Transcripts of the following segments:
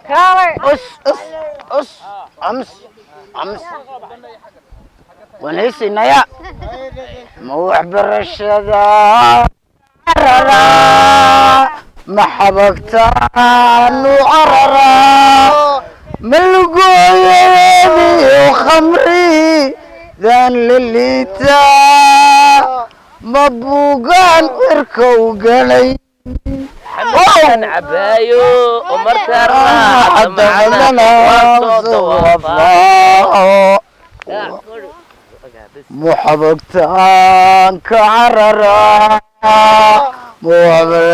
كالي أس أمس ونسي نيا موحبر الشذا محبكتان وعررا ملقويني وخمري ذان لليتا مبوقان وركو قلي حمدان عبايو ومرترنا محبكتان كعررا محبكتان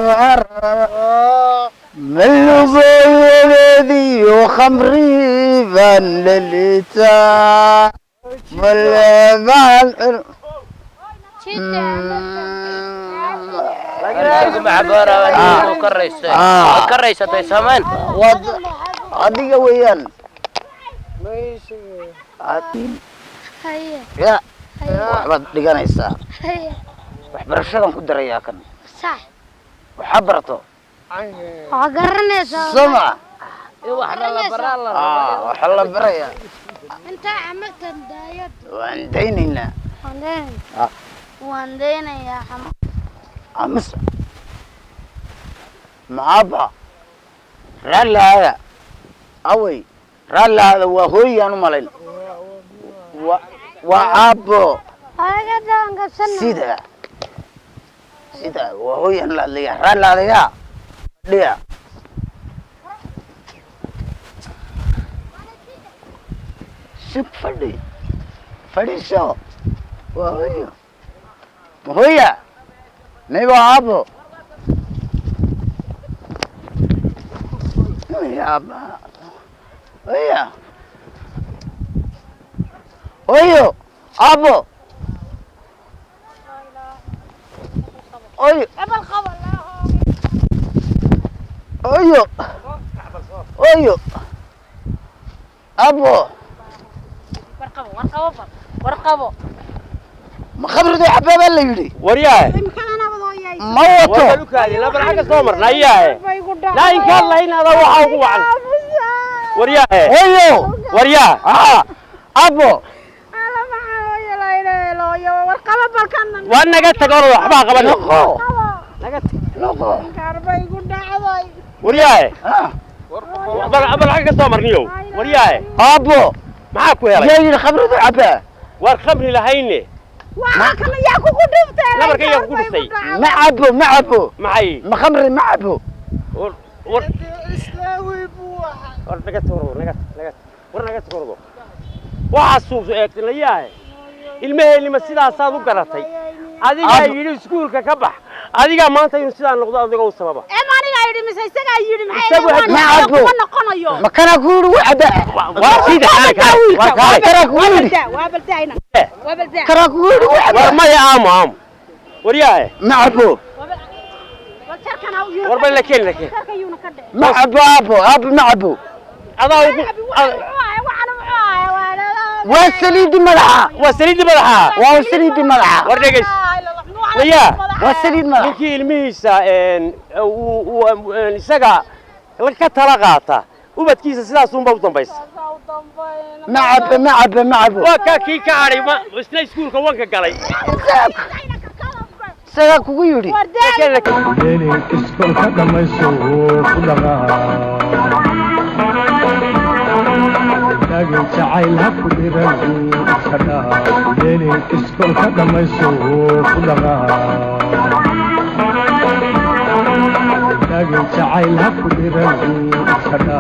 وعررا ملقويني وخمري ذان لليتا ملقان مع بارا كريسة سامان adiga weeyaan ya waxbaad dhiganaysaa waxbarashadan ku darayaa kan صح waxa barato garanaysaa sama waxna la baraa waxa la barayaa inta amartan daayad waan daynaynaa waan daynayaa xama amas maaba ralaada away ralaada waa hooyaan u malayn waa aabbo ayaga daanka sida waa hooyaan la leeyahay ralaada ya dhiya shub fadhiiso waa hooyo hooya mayba aabbo Oya. Oyo, abo. Oyo. Oyo. Oyo. Abo. warqabo Ma khabradu xababa la yiri. Wariyaa. Ma wato. La baraka soo marnaayaa. La in ka la in ada waxa ugu wacan. Wariyaa. Oyo. Wariyaa. Abo. warqabo balkan Waa naga tago waxba qaban. Naga tago. karbay ku dhacday Wariyaa. Baraka soo marniyo. Wariyaa. Abo. Maxaa ku helay? Yiri khabradu xabba. War khamri lahayne. waa kan yaa ku dhuftay La barka yaa ku dhuftay. Ma abo. Maxay? Ma khamri ma abo. war naga tago naga tago. Waxa suuq eegtay la yahay. Ilmaheelima sidaas aad u garatay. Adiga yiri iskuulka ka bax. Adiga maanta inuu sidaa noqdo adiga u sababa. maniga yiri mise isaga yiri maxay ma noqonayo ma kana ku wada waa sida waa kana ku waa baldaayna kana ku war ma ya aamu wariyaa ma abo war bal lakeen ma abo ma abo adaa وسليد ملحة وسليد ملحة وردقش ليا وسليد ملحة ninkii ilmihiisa isaga ka tala qaata ubadkiisa sidaas uun ba u dambaysa معب waa ka kii ka haray isna iskuulka wanka galay isaga kugu yiri iskuulka dhamayso ku dhaqaa jacayl ha ku dhiran iskadha yeelin iskuulka dhamayso ku dhaqaa jacayl ha ku dhiran iskadha